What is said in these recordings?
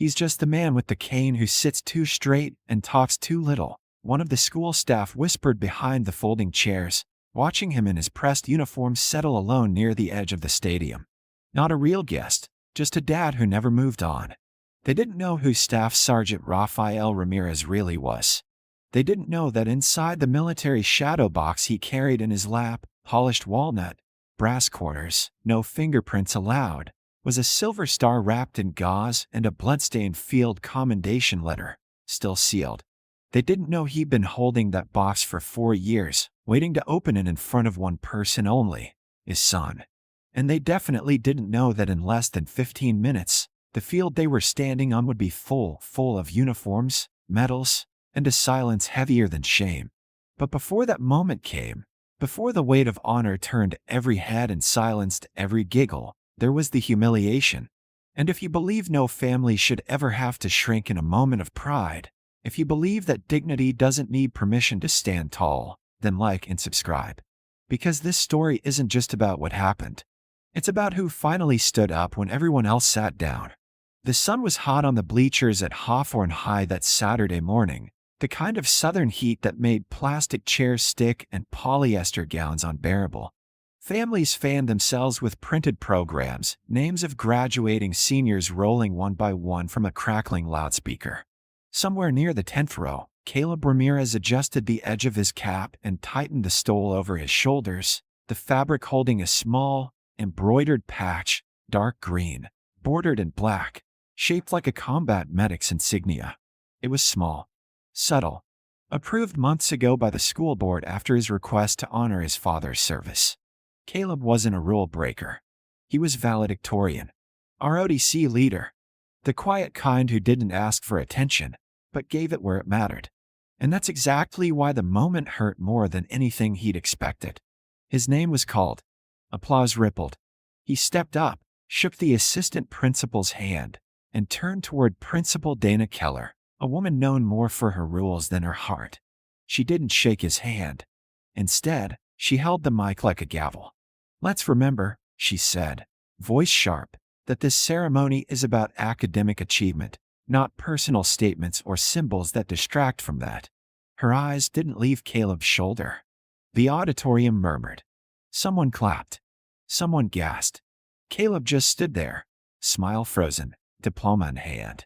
He's just the man with the cane who sits too straight and talks too little, one of the school staff whispered behind the folding chairs, watching him in his pressed uniform settle alone near the edge of the stadium. Not a real guest, just a dad who never moved on. They didn't know who Staff Sergeant Rafael Ramirez really was. They didn't know that inside the military shadow box he carried in his lap, polished walnut, brass corners, no fingerprints allowed, was a silver star wrapped in gauze and a bloodstained field commendation letter, still sealed. They didn't know he'd been holding that box for 4 years, waiting to open it in front of one person only, his son. And they definitely didn't know that in less than 15 minutes, the field they were standing on would be full of uniforms, medals, and a silence heavier than shame. But before that moment came, before the weight of honor turned every head and silenced every giggle, there was the humiliation. And if you believe no family should ever have to shrink in a moment of pride, if you believe that dignity doesn't need permission to stand tall, then like and subscribe. Because this story isn't just about what happened. It's about who finally stood up when everyone else sat down. The sun was hot on the bleachers at Hawthorne High that Saturday morning, the kind of southern heat that made plastic chairs stick and polyester gowns unbearable. Families fanned themselves with printed programs, names of graduating seniors rolling one by one from a crackling loudspeaker. Somewhere near the 10th row, Caleb Ramirez adjusted the edge of his cap and tightened the stole over his shoulders, the fabric holding a small, embroidered patch, dark green, bordered in black, shaped like a combat medic's insignia. It was small, subtle, approved months ago by the school board after his request to honor his father's service. Caleb wasn't a rule breaker. He was valedictorian, ROTC leader, the quiet kind who didn't ask for attention, but gave it where it mattered. And that's exactly why the moment hurt more than anything he'd expected. His name was called. Applause rippled. He stepped up, shook the assistant principal's hand, and turned toward Principal Dana Keller, a woman known more for her rules than her heart. She didn't shake his hand. Instead, she held the mic like a gavel. "Let's remember," she said, voice sharp, "that this ceremony is about academic achievement, not personal statements or symbols that distract from that." Her eyes didn't leave Caleb's shoulder. The auditorium murmured. Someone clapped. Someone gasped. Caleb just stood there, smile frozen, diploma in hand.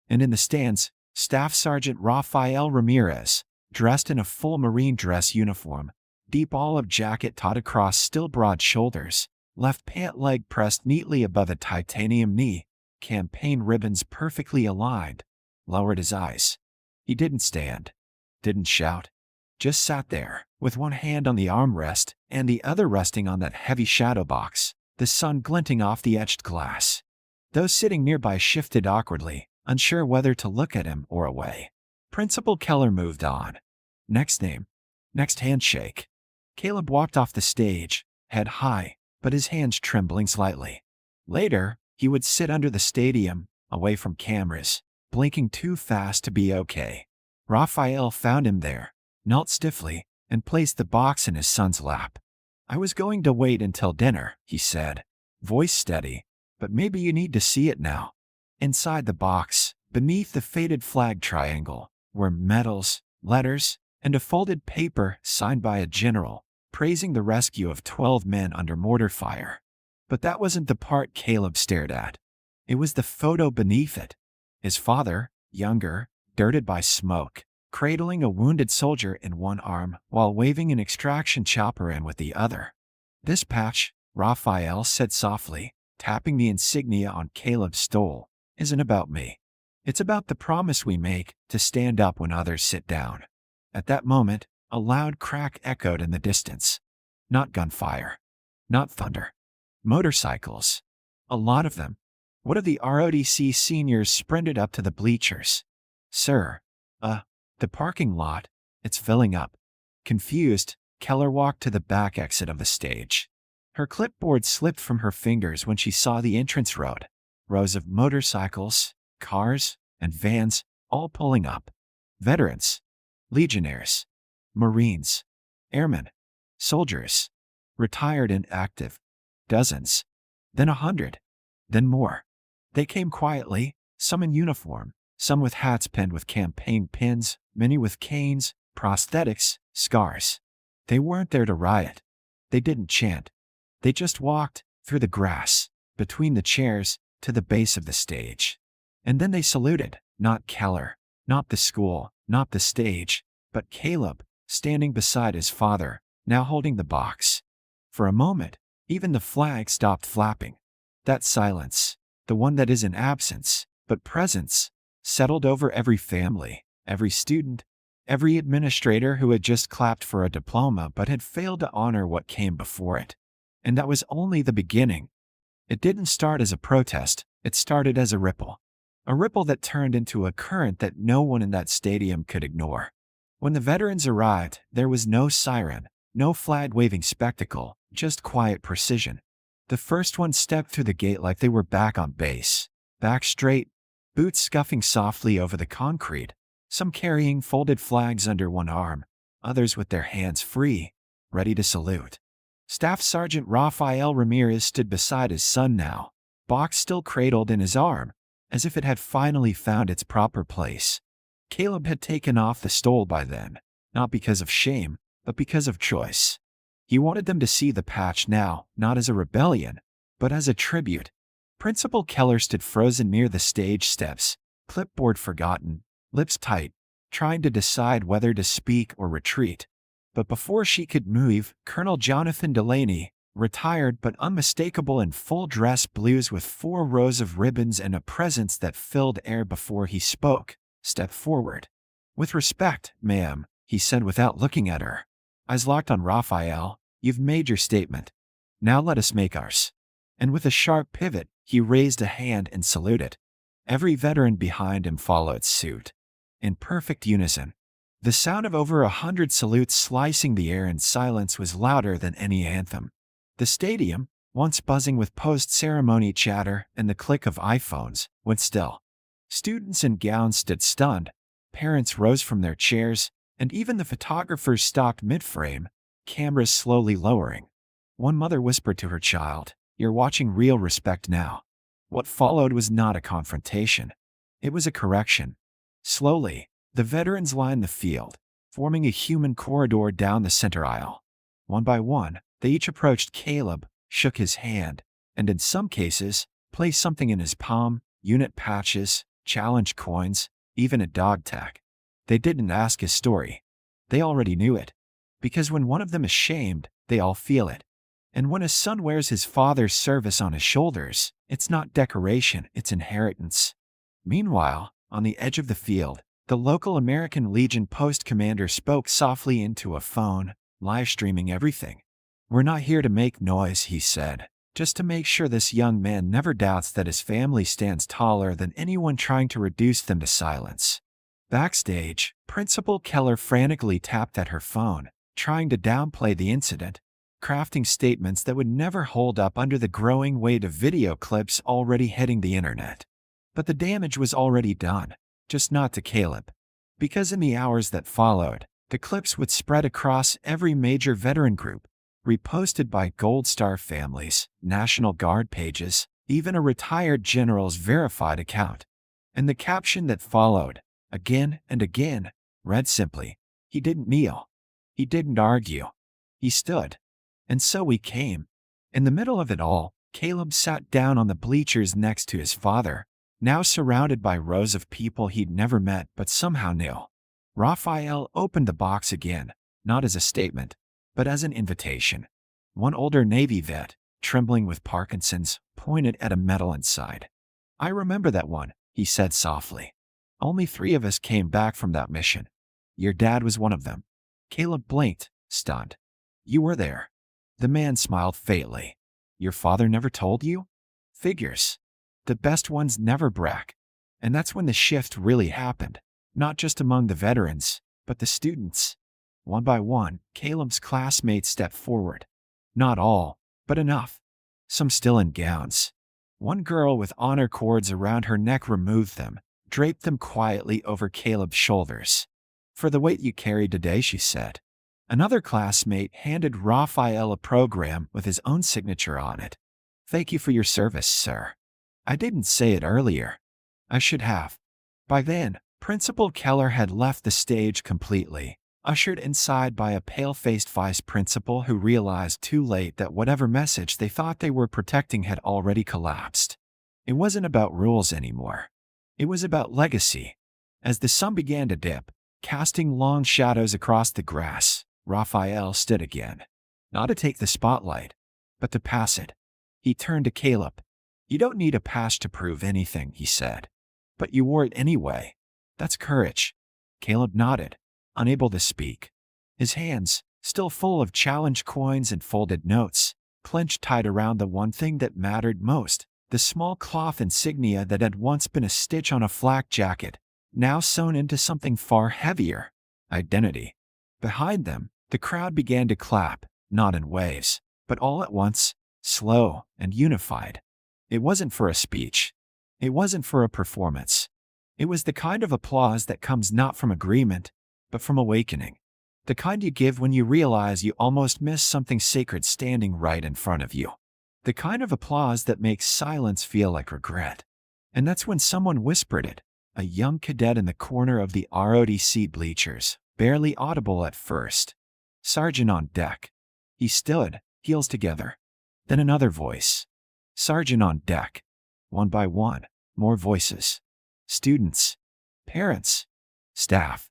And in the stands, Staff Sergeant Rafael Ramirez, dressed in a full Marine dress uniform, deep olive jacket taut across still broad shoulders, left pant leg pressed neatly above a titanium knee, campaign ribbons perfectly aligned, lowered his eyes. He didn't stand, didn't shout, just sat there, with one hand on the armrest and the other resting on that heavy shadow box, the sun glinting off the etched glass. Those sitting nearby shifted awkwardly, unsure whether to look at him or away. Principal Keller moved on. Next name. Next handshake. Caleb walked off the stage, head high, but his hands trembling slightly. Later, he would sit under the stadium, away from cameras, blinking too fast to be okay. Raphael found him there, knelt stiffly, and placed the box in his son's lap. "I was going to wait until dinner," he said, voice steady, "but maybe you need to see it now." Inside the box, beneath the faded flag triangle, were medals, letters, and a folded paper signed by a general, praising the rescue of 12 men under mortar fire. But that wasn't the part Caleb stared at. It was the photo beneath it. His father, younger, dirted by smoke, cradling a wounded soldier in one arm while waving an extraction chopper in with the other. "This patch," Raphael said softly, tapping the insignia on Caleb's stole, "isn't about me. It's about the promise we make to stand up when others sit down." At that moment, a loud crack echoed in the distance. Not gunfire. Not thunder. Motorcycles. A lot of them. One of the ROTC seniors sprinted up to the bleachers. "Sir, the parking lot, it's filling up." Confused, Keller walked to the back exit of the stage. Her clipboard slipped from her fingers when she saw the entrance road. Rows of motorcycles, cars, and vans, all pulling up. Veterans. Legionnaires. Marines. Airmen. Soldiers. Retired and active. Dozens. Then 100. Then more. They came quietly, some in uniform, some with hats pinned with campaign pins, many with canes, prosthetics, scars. They weren't there to riot. They didn't chant. They just walked through the grass, between the chairs, to the base of the stage. And then they saluted, not Keller, not the school, not the stage, but Caleb, standing beside his father, now holding the box. For a moment, even the flag stopped flapping. That silence, the one that isn't absence, but presence, settled over every family, every student, every administrator who had just clapped for a diploma but had failed to honor what came before it. And that was only the beginning. It didn't start as a protest, it started as a ripple. A ripple that turned into a current that no one in that stadium could ignore. When the veterans arrived, there was no siren, no flag-waving spectacle, just quiet precision. The first one stepped through the gate like they were back on base, back straight, boots scuffing softly over the concrete, some carrying folded flags under one arm, others with their hands free, ready to salute. Staff Sergeant Rafael Ramirez stood beside his son now, box still cradled in his arm, as if it had finally found its proper place. Caleb had taken off the stole by then, not because of shame, but because of choice. He wanted them to see the patch now, not as a rebellion, but as a tribute. Principal Keller stood frozen near the stage steps, clipboard forgotten, lips tight, trying to decide whether to speak or retreat. But before she could move, Colonel Jonathan Delaney, retired but unmistakable in full-dress blues with 4 rows of ribbons and a presence that filled air before he spoke, stepped forward. "With respect, ma'am," he said without looking at her. "Eyes locked on Raphael, you've made your statement. Now let us make ours." And with a sharp pivot, he raised a hand and saluted. Every veteran behind him followed suit. In perfect unison. The sound of over 100 salutes slicing the air in silence was louder than any anthem. The stadium, once buzzing with post-ceremony chatter and the click of iPhones, went still. Students in gowns stood stunned, parents rose from their chairs, and even the photographers stopped mid-frame, cameras slowly lowering. One mother whispered to her child, "You're watching real respect now." What followed was not a confrontation. It was a correction. Slowly, the veterans lined the field, forming a human corridor down the center aisle. One by one, they each approached Caleb, shook his hand, and in some cases, placed something in his palm, unit patches, challenge coins, even a dog tag. They didn't ask his story. They already knew it. Because when one of them is shamed, they all feel it. And when a son wears his father's service on his shoulders, it's not decoration, it's inheritance. Meanwhile, on the edge of the field, the local American Legion post commander spoke softly into a phone, live streaming everything. "We're not here to make noise," he said, "just to make sure this young man never doubts that his family stands taller than anyone trying to reduce them to silence." Backstage, Principal Keller frantically tapped at her phone, trying to downplay the incident, crafting statements that would never hold up under the growing weight of video clips already hitting the internet. But the damage was already done, just not to Caleb. Because in the hours that followed, the clips would spread across every major veteran group, reposted by Gold Star families, National Guard pages, even a retired general's verified account. And the caption that followed, again and again, read simply, "He didn't kneel. He didn't argue. He stood. And so we came." In the middle of it all, Caleb sat down on the bleachers next to his father, now surrounded by rows of people he'd never met but somehow knew. Raphael opened the box again, not as a statement, but as an invitation. One older Navy vet, trembling with Parkinson's, pointed at a medal inside. "I remember that one," he said softly. "Only 3 of us came back from that mission. Your dad was one of them." Caleb blinked, stunned. "You were there." The man smiled faintly. "Your father never told you?" "Figures. The best ones never brag." And that's when the shift really happened, not just among the veterans, but the students. One by one, Caleb's classmates stepped forward. Not all, but enough. Some still in gowns. One girl with honor cords around her neck removed them, draped them quietly over Caleb's shoulders. "For the weight you carried today," she said. Another classmate handed Raphael a program with his own signature on it. "Thank you for your service, sir. I didn't say it earlier." I should have. By then, Principal Keller had left the stage completely, ushered inside by a pale-faced vice principal who realized too late that whatever message they thought they were protecting had already collapsed. It wasn't about rules anymore. It was about legacy. As the sun began to dip, casting long shadows across the grass, Raphael stood again. Not to take the spotlight, but to pass it. He turned to Caleb. "You don't need a pass to prove anything," he said. "But you wore it anyway. That's courage." Caleb nodded, unable to speak. His hands, still full of challenge coins and folded notes, clenched tight around the one thing that mattered most, the small cloth insignia that had once been a stitch on a flak jacket, now sewn into something far heavier: identity. Behind them, the crowd began to clap, not in waves, but all at once, slow and unified. It wasn't for a speech. It wasn't for a performance. It was the kind of applause that comes not from agreement, but from awakening. The kind you give when you realize you almost missed something sacred standing right in front of you. The kind of applause that makes silence feel like regret. And that's when someone whispered it, a young cadet in the corner of the ROTC bleachers, barely audible at first. "Sergeant on deck." He stood, heels together. Then another voice. "Sergeant on deck." One by one, more voices. Students, parents, staff,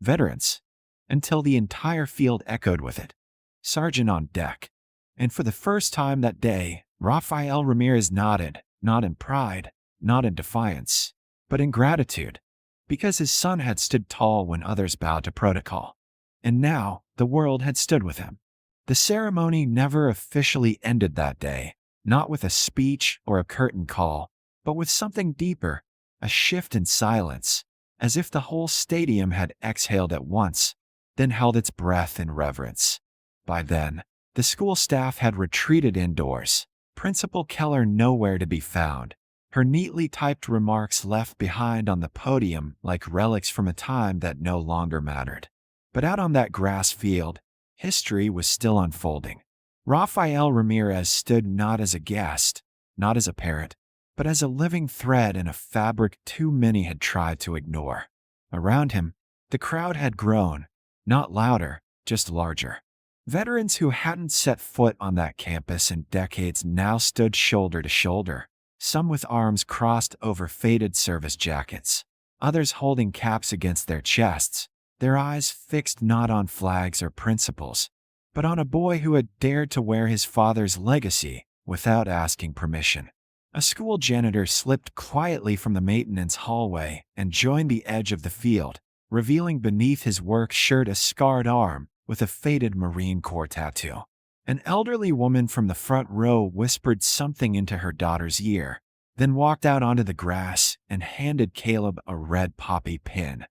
veterans, until the entire field echoed with it. "Sergeant on deck." And for the first time that day, Rafael Ramirez nodded, not in pride, not in defiance, but in gratitude, because his son had stood tall when others bowed to protocol. And now, the world had stood with him. The ceremony never officially ended that day, not with a speech or a curtain call, but with something deeper, a shift in silence, as if the whole stadium had exhaled at once, then held its breath in reverence. By then, the school staff had retreated indoors, Principal Keller nowhere to be found, her neatly typed remarks left behind on the podium like relics from a time that no longer mattered. But out on that grass field, history was still unfolding. Rafael Ramirez stood not as a guest, not as a parent, but as a living thread in a fabric too many had tried to ignore. Around him, the crowd had grown, not louder, just larger. Veterans who hadn't set foot on that campus in decades now stood shoulder to shoulder, some with arms crossed over faded service jackets, others holding caps against their chests, their eyes fixed not on flags or principles, but on a boy who had dared to wear his father's legacy without asking permission. A school janitor slipped quietly from the maintenance hallway and joined the edge of the field, revealing beneath his work shirt a scarred arm with a faded Marine Corps tattoo. An elderly woman from the front row whispered something into her daughter's ear, then walked out onto the grass and handed Caleb a red poppy pin.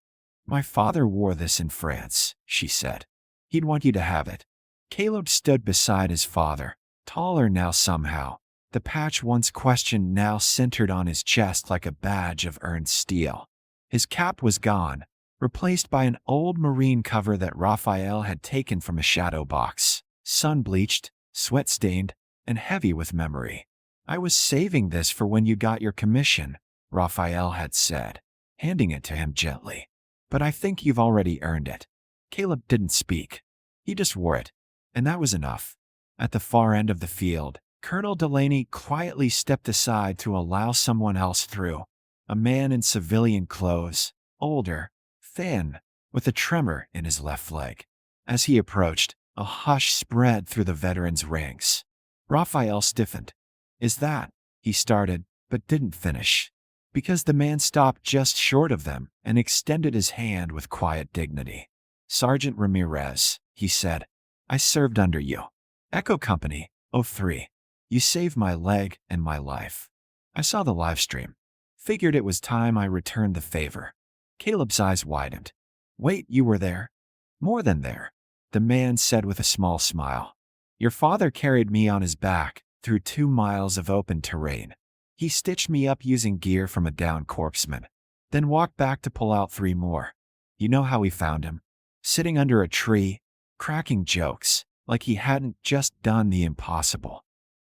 "My father wore this in France," she said. "He'd want you to have it." Caleb stood beside his father, taller now somehow, the patch once questioned now centered on his chest like a badge of earned steel. His cap was gone, replaced by an old Marine cover that Raphael had taken from a shadow box, sun-bleached, sweat-stained, and heavy with memory. "I was saving this for when you got your commission," Raphael had said, handing it to him gently. "But I think you've already earned it." Caleb didn't speak. He just wore it, and that was enough. At the far end of the field, Colonel Delaney quietly stepped aside to allow someone else through, a man in civilian clothes, older, thin, with a tremor in his left leg. As he approached, a hush spread through the veterans' ranks. Raphael stiffened. "Is that?" he started, but didn't finish, because the man stopped just short of them and extended his hand with quiet dignity. "Sergeant Ramirez," he said, "I served under you. Echo Company, 03. You saved my leg and my life. I saw the live stream. Figured it was time I returned the favor." Caleb's eyes widened. "Wait, you were there?" "More than there," the man said with a small smile. "Your father carried me on his back through 2 miles of open terrain. He stitched me up using gear from a downed corpsman, then walked back to pull out 3 more. You know how we found him? Sitting under a tree, cracking jokes, like he hadn't just done the impossible."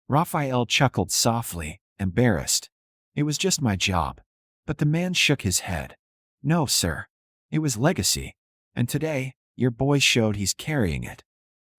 Raphael chuckled softly, embarrassed. "It was just my job. But the man shook his head. No, sir. It was legacy. And today, your boy showed he's carrying it.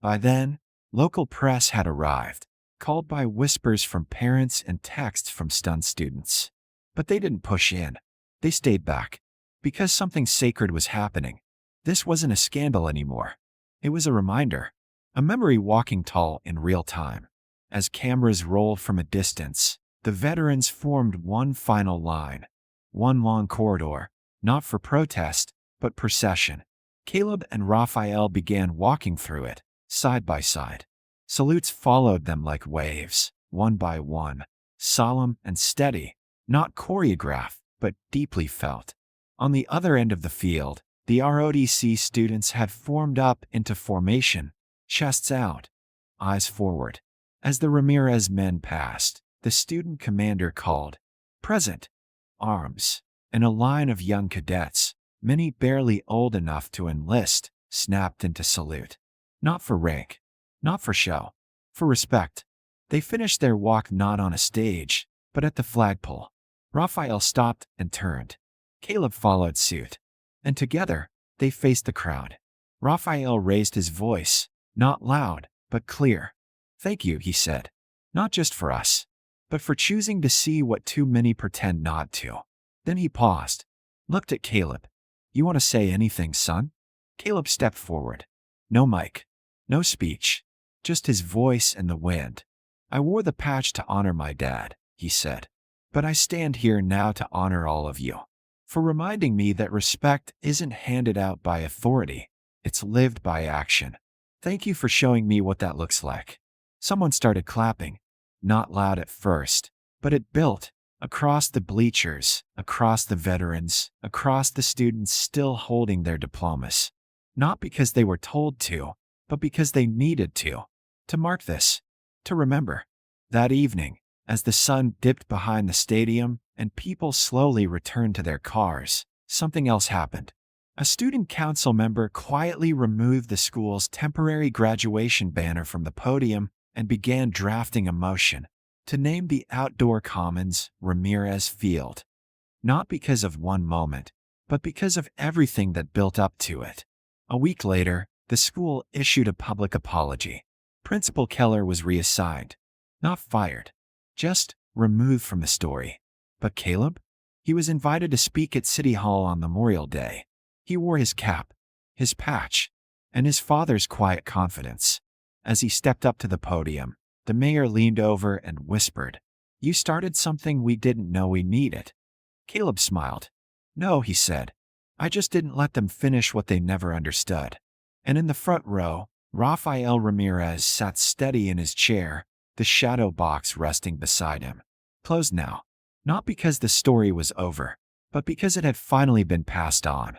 By then, local press had arrived, called by whispers from parents and texts from stunned students. But they didn't push in. They stayed back. Because something sacred was happening. This wasn't a scandal anymore. It was a reminder. A memory walking tall in real time. As cameras rolled from a distance, the veterans formed one final line. One long corridor, not for protest, but procession. Caleb and Raphael began walking through it, side by side. Salutes followed them like waves, one by one, solemn and steady, not choreographed, but deeply felt. On the other end of the field, the ROTC students had formed up into formation, chests out, eyes forward. As the Ramirez men passed, the student commander called, "Present!" Arms, and a line of young cadets, many barely old enough to enlist, snapped into salute. Not for rank, not for show, for respect. They finished their walk not on a stage, but at the flagpole. Raphael stopped and turned. Caleb followed suit. And together, they faced the crowd. Raphael raised his voice, not loud, but clear. "Thank you," he said. "Not just for us, but for choosing to see what too many pretend not to." Then he paused, looked at Caleb. "You want to say anything, son?" Caleb stepped forward. No mic, no speech, just his voice and the wind. "I wore the patch to honor my dad," he said. "But I stand here now to honor all of you. For reminding me that respect isn't handed out by authority, it's lived by action. Thank you for showing me what that looks like." Someone started clapping. Not loud at first, but it built, across the bleachers, across the veterans, across the students still holding their diplomas. Not because they were told to, but because they needed to mark this, to remember. That evening, as the sun dipped behind the stadium and people slowly returned to their cars, something else happened. A student council member quietly removed the school's temporary graduation banner from the podium and began drafting a motion to name the outdoor commons Ramirez Field. Not because of one moment, but because of everything that built up to it. A week later, the school issued a public apology. Principal Keller was reassigned. Not fired, just removed from the story. But Caleb? He was invited to speak at City Hall on Memorial Day. He wore his cap, his patch, and his father's quiet confidence. As he stepped up to the podium, the mayor leaned over and whispered, "You started something we didn't know we needed." Caleb smiled. "No," he said. "I just didn't let them finish what they never understood." And in the front row, Rafael Ramirez sat steady in his chair, the shadow box resting beside him. Closed now. Not because the story was over, but because it had finally been passed on.